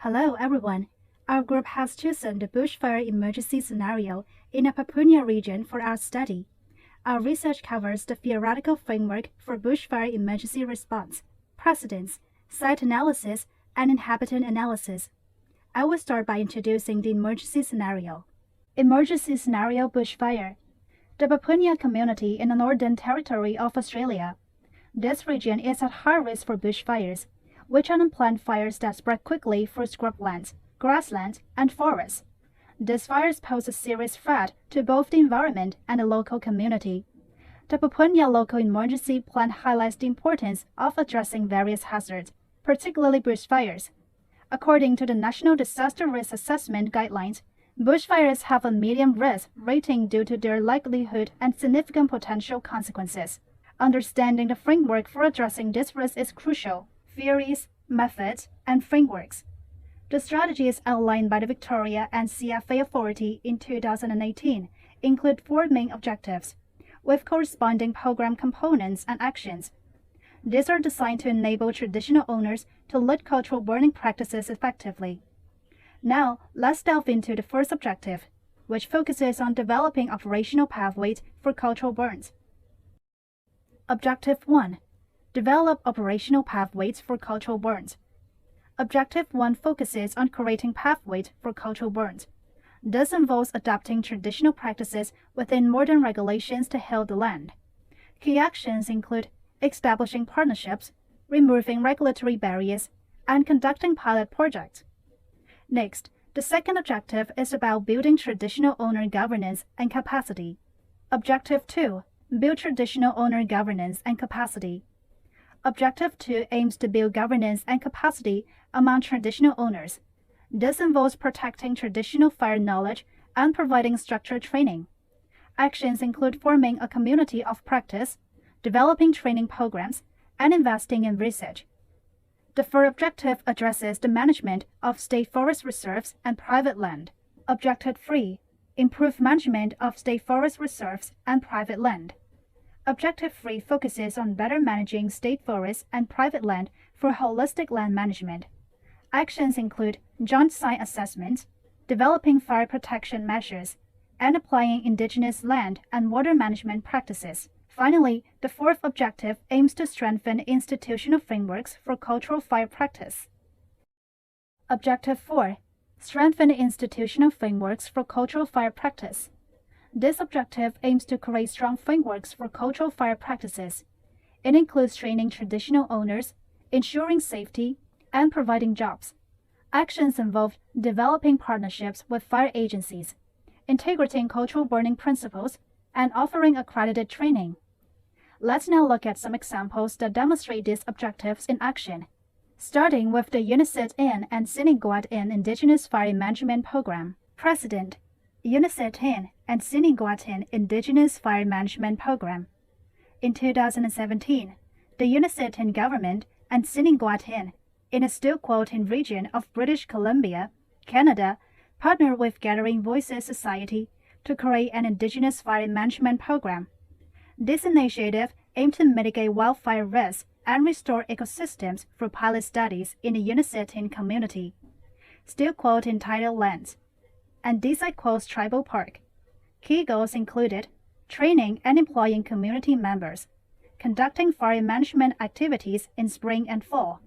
Hello, everyone. Our group has chosen the bushfire emergency scenario in the Papunya region for our study. Our research covers the theoretical framework for bushfire emergency response, precedents, site analysis, and inhabitant analysis. I will start by introducing the emergency scenario. Emergency scenario bushfire. The Papunya community in the Northern Territory of Australia. This region is at high risk for bushfires, which are unplanned fires that spread quickly through scrublands, grasslands, and forests. These fires pose a serious threat to both the environment and the local community. The Papunya Local Emergency Plan highlights the importance of addressing various hazards, particularly bushfires. According to the National Disaster Risk Assessment Guidelines, bushfires have a medium risk rating due to their likelihood and significant potential consequences. Understanding the framework for addressing this risk is crucial. Theories, methods, and frameworks. The strategies outlined by the Victoria and CFA Authority in 2018 include four main objectives, with corresponding program components and actions. These are designed to enable traditional owners to lead cultural burning practices effectively. Now, let's delve into the first objective, which focuses on developing operational pathways for cultural burns. Objective 1. Develop operational pathways for cultural burns. Objective 1 focuses on creating pathways for cultural burns. This involves adapting traditional practices within modern regulations to heal the land. Key actions include establishing partnerships, removing regulatory barriers, and conducting pilot projects. Next, the second objective is about building traditional owner governance and capacity. Objective 2. Build traditional owner governance and capacity. Objective 2 aims to build governance and capacity among traditional owners. This involves protecting traditional fire knowledge and providing structured training. Actions include forming a community of practice, developing training programs, and investing in research. The third objective addresses the management of state forest reserves and private land. Objective 3. Improve management of state forest reserves and private land. Objective 3 focuses on better managing state forests and private land for holistic land management. Actions include joint site assessments, developing fire protection measures, and applying indigenous land and water management practices. Finally, the fourth objective aims to strengthen institutional frameworks for cultural fire practice. Objective 4. Strengthen institutional frameworks for cultural fire practice. This objective aims to create strong frameworks for cultural fire practices. It includes training traditional owners, ensuring safety, and providing jobs. Actions involve developing partnerships with fire agencies, integrating cultural burning principles, and offering accredited training. Let's now look at some examples that demonstrate these objectives in action, starting with the Uniset Inn and Siniguat Inn Indigenous Fire Management Program. Precedent: Uniset Inn and Siniguat Inn Indigenous Fire Management Program. In 2017, the Uniset Inn government and Siniguat Inn in the Stilquotin region of British Columbia, Canada, partnered with Gathering Voices Society to create an Indigenous fire management program. This initiative aimed to mitigate wildfire risks and restore ecosystems through pilot studies in the Uniset Inn community, Stilquotin tidal lands, and Disai Tribal Park. Key goals included training and employing community members, conducting fire management activities in spring and fall,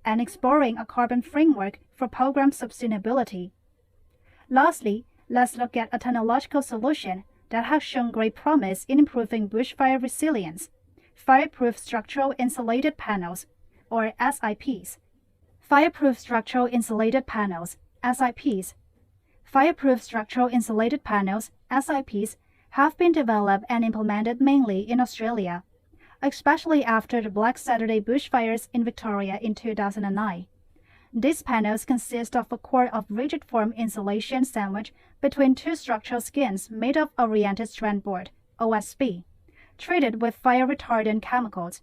and exploring a carbon framework for program sustainability. Lastly, let's look at a technological solution that has shown great promise in improving bushfire resilience: fireproof structural insulated panels, or SIPs. Fireproof structural insulated panels, SIPs. Fireproof structural insulated panels, SIPs, have been developed and implemented mainly in Australia, especially after the Black Saturday bushfires in Victoria in 2009. These panels consist of a core of rigid form insulation sandwiched between two structural skins made of oriented strand board, OSB, treated with fire-retardant chemicals.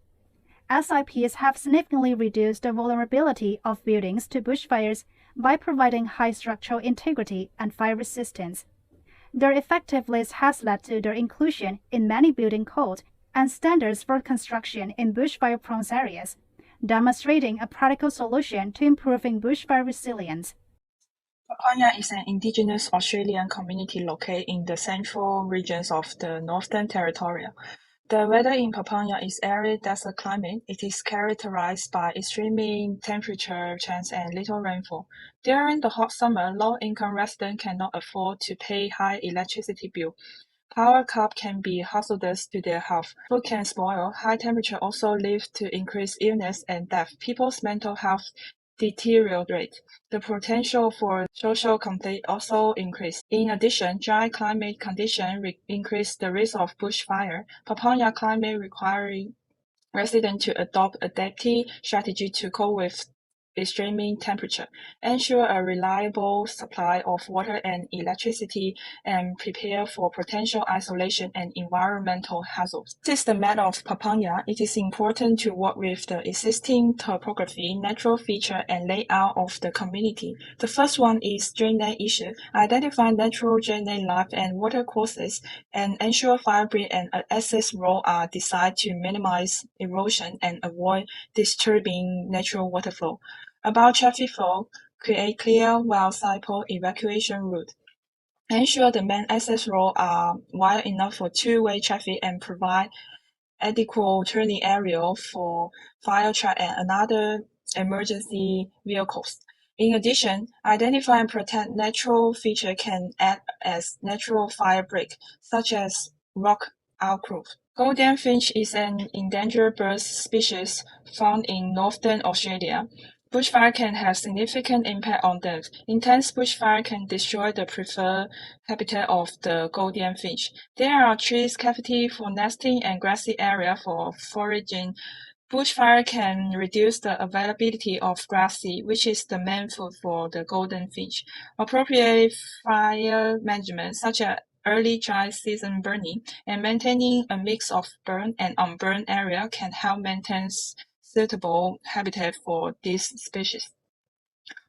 SIPs have significantly reduced the vulnerability of buildings to bushfires by providing high structural integrity and fire resistance. Their effectiveness has led to their inclusion in many building codes and standards for construction in bushfire-prone areas. demonstrating a practical solution to improving bushfire resilience. Papunya is an indigenous Australian community located in the central regions of the Northern Territory. The weather in Papunya is arid desert climate. It is characterized by extreme temperature change and little rainfall. During the hot summer, low-income residents cannot afford to pay high electricity bill. Power cut can be hazardous to their health. Food can spoil. High temperature also leads to increased illness and death. People's mental health deteriorate. The potential for social conflict also increase. In addition, dry climate conditions increase the risk of bushfire. Papunya climate requiring residents to adopt adaptive strategy to cope with extreme temperature, ensure a reliable supply of water and electricity, and prepare for potential isolation and environmental hazards. This is the map of Papunya. It is important to work with the existing topography, natural feature, and layout of the community. The first one is drainage issue. Identify natural drainage life and water courses, and ensure fire break and access road are designed to minimize erosion and avoid disturbing natural water flow. About traffic flow, create clear, well-signposted evacuation route. Ensure the main access roads are wide enough for two-way traffic and provide adequate turning area for fire truck and other emergency vehicles. In addition, identify and protect natural features can act as natural fire break, such as rock outcrop. Golden finch is an endangered bird species found in northern Australia. Bushfire can have significant impact on them. Intense bushfire can destroy the preferred habitat of the golden finch. There are trees cavity for nesting and grassy area for foraging. Bushfire can reduce the availability of grass seed, which is the main food for the golden finch. Appropriate fire management, such as early dry season burning and maintaining a mix of burned and unburned area, can help maintain suitable habitat for this species.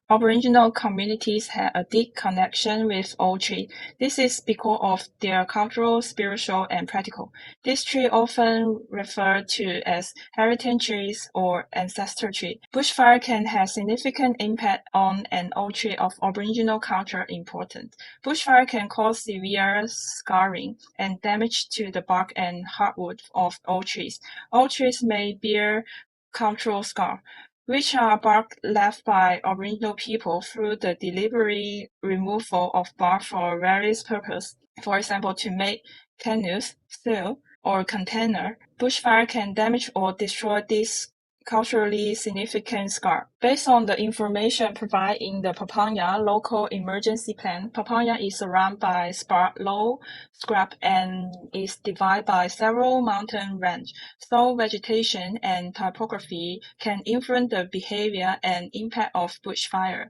Aboriginal communities have a deep connection with old trees. This is because of their cultural, spiritual, and practical. These trees often referred to as heritage trees or ancestor trees. Bushfire can have significant impact on an old tree of Aboriginal culture important. Bushfire can cause severe scarring and damage to the bark and hardwood of old trees. Old trees may bear cultural scars, which are bark left by Aboriginal people through the deliberate removal of bark for various purposes. For example, to make canoes, sail, or container. Bushfire can damage or destroy these culturally significant scar. Based on the information provided in the Papunya Local Emergency Plan, Papunya is surrounded by sparse low scrub and is divided by several mountain ranges. So vegetation and topography can influence the behavior and impact of bushfire.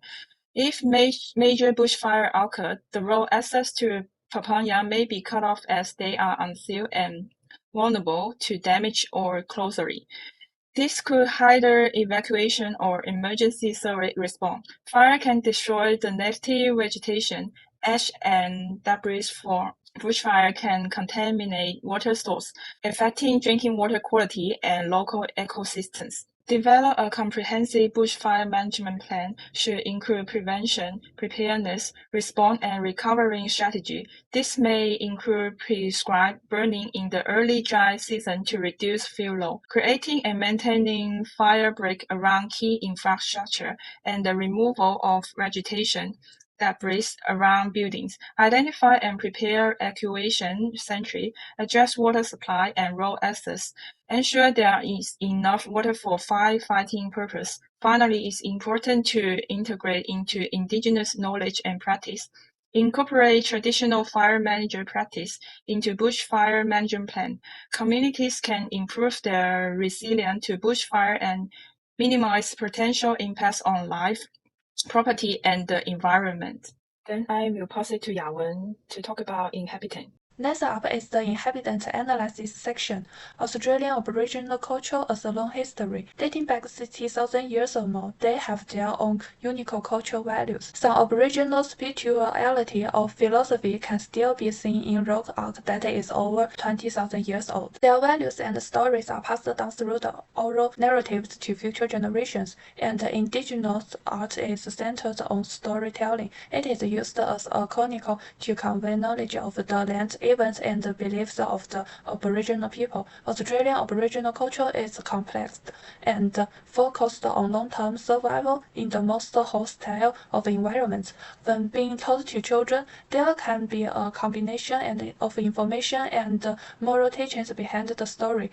If major bushfire occur, the road access to Papunya may be cut off as they are unsealed and vulnerable to damage or closure. This could hinder evacuation or emergency service response. Fire can destroy the native vegetation. Ash and debris from bushfire can contaminate water sources, affecting drinking water quality and local ecosystems. Develop a comprehensive bushfire management plan should include prevention, preparedness, response, and recovery strategy. This may include prescribed burning in the early dry season to reduce fuel load, creating and maintaining fire break around key infrastructure, and the removal of vegetation debris around buildings, identify and prepare evacuation sentry, address water supply and road access, ensure there is enough water for firefighting purpose. Finally, it's important to integrate into indigenous knowledge and practice. Incorporate traditional fire management practice into bushfire management plan. Communities can improve their resilience to bushfire and minimize potential impacts on life, property, and the environment. Then I will pass it to Yawen to talk about inhabitant. Next up is the inhabitant analysis section. Australian Aboriginal culture has a long history. Dating back 60,000 years or more, they have their own unique cultural values. Some Aboriginal spirituality or philosophy can still be seen in rock art that is over 20,000 years old. Their values and stories are passed down through the oral narratives to future generations, and Indigenous art is centered on storytelling. It is used as a chronicle to convey knowledge of the land, events, and beliefs of the Aboriginal people. Australian Aboriginal culture is complex and focused on long-term survival in the most hostile of environments. When being taught to children, there can be a combination of information and moral teachings behind the story.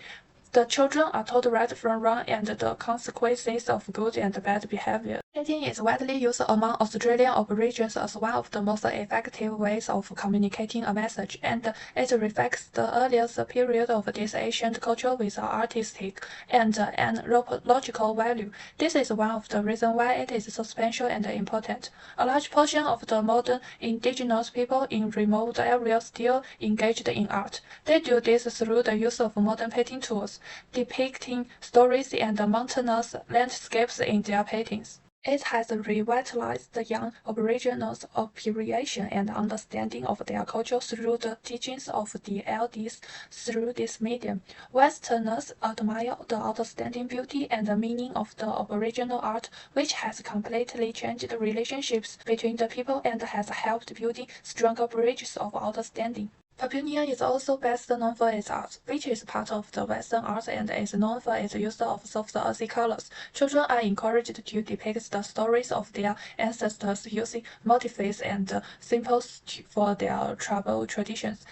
The children are taught right from wrong and the consequences of good and bad behavior. Painting is widely used among Australian Aborigines as one of the most effective ways of communicating a message, and it reflects the earliest period of this ancient culture with artistic and anthropological value. This is one of the reasons why it is so special and important. A large portion of the modern Indigenous people in remote areas still engaged in art. They do this through the use of modern painting tools, depicting stories and mountainous landscapes in their paintings. It has revitalized the young Aboriginals' appreciation and understanding of their culture through the teachings of the elders through this medium. Westerners admire the outstanding beauty and the meaning of the Aboriginal art, which has completely changed the relationships between the people and has helped building stronger bridges of understanding. Papua is also best known for its art, which is part of the Western art and is known for its use of soft earthy colors. Children are encouraged to depict the stories of their ancestors using motifs and symbols for their tribal traditions.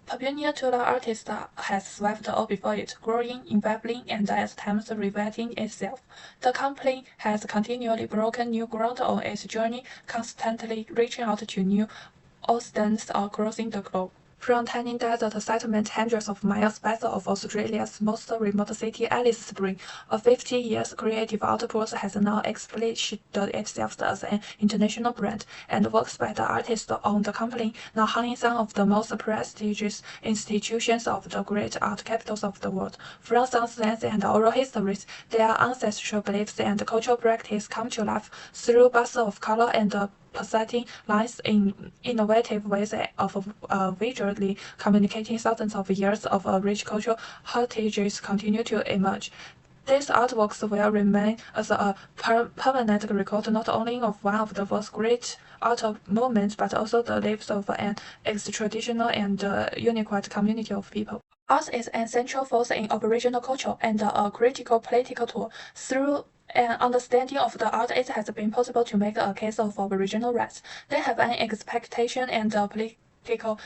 Papua Tula artist has swept all before it, growing, evolving, and at times reinventing itself. The company has continually broken new ground on its journey, constantly reaching out to new audiences across the globe. From tiny desert settlement hundreds of miles west of Australia's most remote city, Alice Springs, a 50 years creative outburst has now established itself as an international brand, and works by the artists on the company now hauling some of the most prestigious institutions of the great art capitals of the world. From songs, dance, and oral histories, their ancestral beliefs and cultural practice come to life through bursts of color and presenting lines in innovative ways of visually communicating thousands of years of rich cultural heritages continue to emerge. These artworks will remain as a permanent record not only of one of the world's great art movements, but also the lives of an extra-traditional and unique community of people. Art is an central force in Aboriginal culture and a critical political tool. Through an understanding of the art, it has been possible to make a case of Aboriginal rights. They have an expectation and a political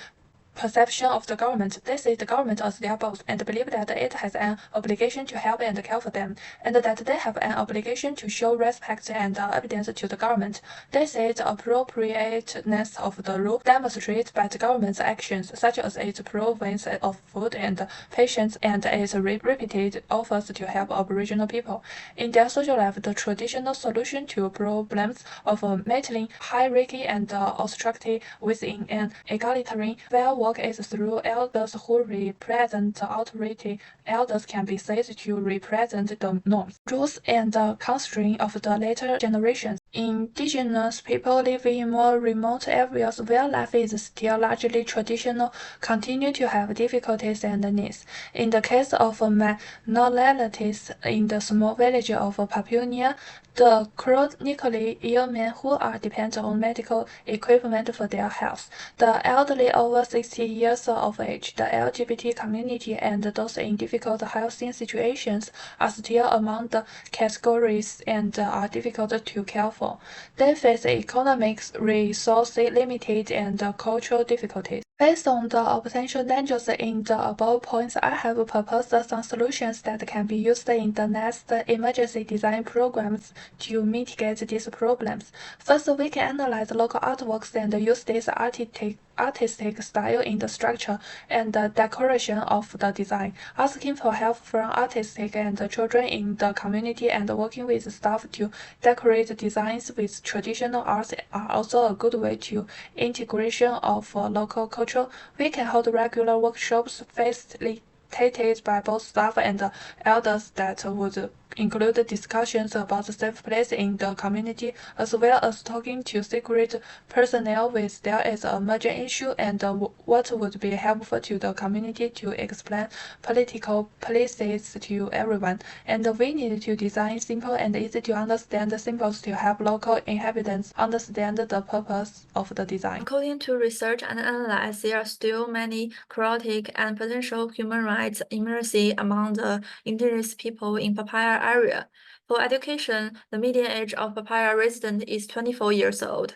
perception of the government. They see the government as their boss and believe that it has an obligation to help and care for them, and that they have an obligation to show respect and evidence to the government. They say the appropriateness of the rule demonstrated by the government's actions, such as its provisions of food and patience and its repeated offers to help Aboriginal people. In their social life, the traditional solution to problems of maintaining hierarchy and austerity within an egalitarian work is through elders who represent the authority. Elders can be said to represent the norms, rules, and constraints of the later generations. Indigenous people living in more remote areas where life is still largely traditional continue to have difficulties and needs. In the case of minorities in the small village of Papua, the chronically ill men who are dependent on medical equipment for their health, the elderly over 60 years of age, the LGBT community, and those in difficult health situations are still among the categories and are difficult to care for. They face economic resource limited and cultural difficulties. Based on the potential dangers in the above points, I have proposed some solutions that can be used in the next emergency design programs to mitigate these problems. First, we can analyze local artworks and use this artistic style in the structure and the decoration of the design. Asking for help from artistic and children in the community and working with staff to decorate designs with traditional arts are also a good way to integration of local culture culture, we can hold regular workshops facilitated by both staff and elders that would include discussions about the safe place in the community, as well as talking to secret personnel when there is a major issue and what would be helpful to the community to explain political policies to everyone. And we need to design simple and easy to understand symbols to help local inhabitants understand the purpose of the design. According to research and analysis, there are still many chaotic and potential human rights emergency among the indigenous people in Papaya area. For education, the median age of Papaya resident is 24 years old.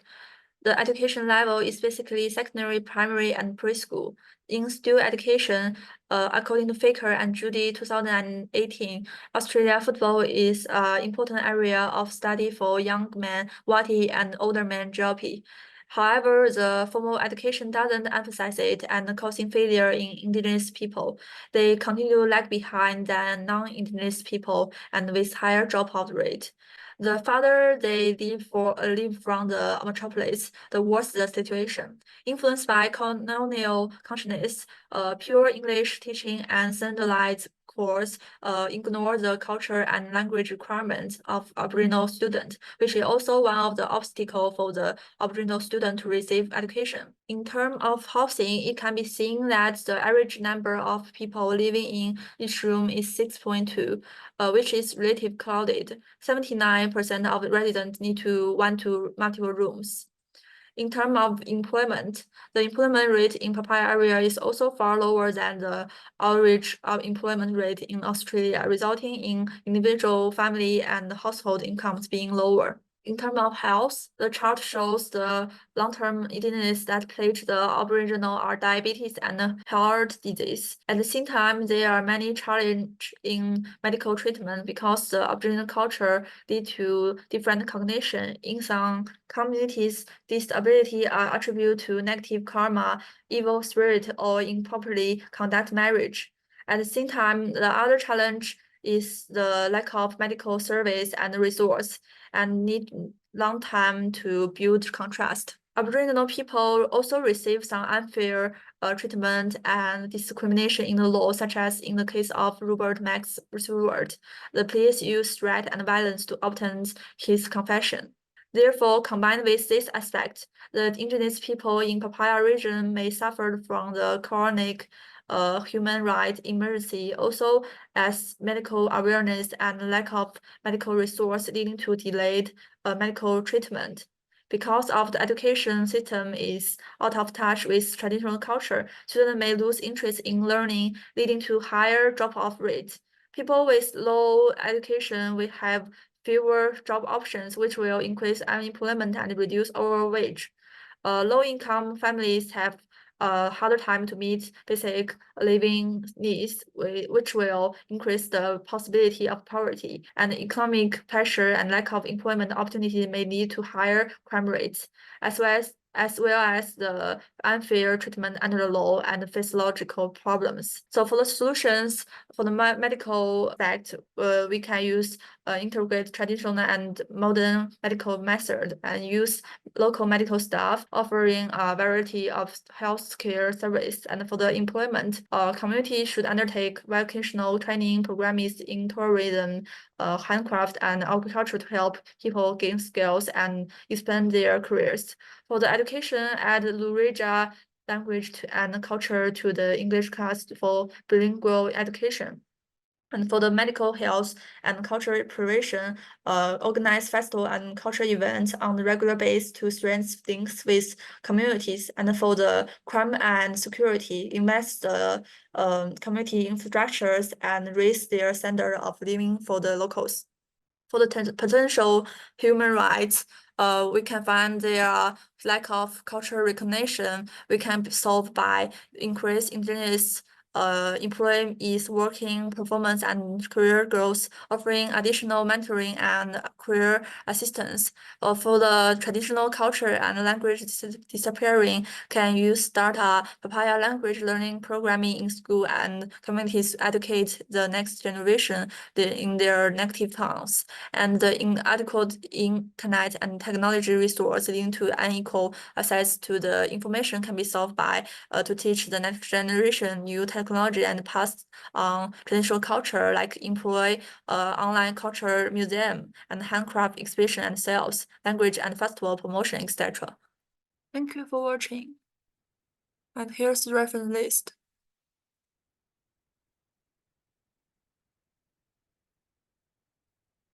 The education level is basically secondary, primary, and preschool. In student education, according to Faker and Judy 2018, Australia football is an important area of study for young men, Wati, and older men, GLP. However, the formal education doesn't emphasize it and causing failure in indigenous people. They continue to lag behind than non-indigenous people and with higher dropout rate. The farther they live from the metropolis, the worse the situation. Influenced by colonial consciousness, pure English teaching and standardized course ignore the culture and language requirements of Aboriginal students, which is also one of the obstacles for the Aboriginal student to receive education. In terms of housing, it can be seen that the average number of people living in each room is 6.2, which is relatively crowded. 79% of residents need to 1 to multiple rooms. In terms of employment, the employment rate in Papaya area is also far lower than the average employment rate in Australia, resulting in individual, family, and household incomes being lower. In terms of health, the chart shows the long-term illness that plague the Aboriginal are diabetes and heart disease. At the same time, there are many challenges in medical treatment because the Aboriginal culture lead to different cognition. In some communities, disability are attributed to negative karma, evil spirit, or improperly conduct marriage. At the same time, the other challenge is the lack of medical service and resource and need long time to build contrast. Aboriginal people also receive some unfair treatment and discrimination in the law, such as in the case of Robert Max Stewart. The police used threat and violence to obtain his confession. Therefore, combined with this aspect, the indigenous people in Papaya region may suffer from the chronic human rights emergency, also as medical awareness and lack of medical resource leading to delayed medical treatment. Because of the education system is out of touch with traditional culture, students may lose interest in learning, leading to higher drop-off rates. People with low education will have fewer job options, which will increase unemployment and reduce overall wage. Low-income families have a harder time to meet basic living needs, which will increase the possibility of poverty. And economic pressure and lack of employment opportunity may lead to higher crime rates, as well as the unfair treatment under the law and physiological problems. So for the solutions for the medical aspect, we can use integrate traditional and modern medical method and use local medical staff offering a variety of healthcare service. And for the employment, community should undertake vocational training programs in tourism, handcraft, and agriculture to help people gain skills and expand their careers. For the education, add Lureja language and culture to the English class for bilingual education. And for the medical health and cultural preparation, organize festival and cultural events on a regular basis to strengthen links with communities. And for the crime and security, invest the community infrastructures and raise their standard of living for the locals. For the potential human rights, we can find their lack of cultural recognition. We can solve by increase indigenous employees' working performance and career growth, offering additional mentoring and career assistance. For the traditional culture and language disappearing, can use start a Papaya language learning programming in school and communities educate the next generation in their native tongues. And the inadequate internet and technology resource leading to unequal access to the information can be solved by to teach the next generation new technology and pass on traditional culture, like employ online culture museum and handcraft exhibition and sales, language and festival promotion, etc. Thank you for watching. And here's the reference list.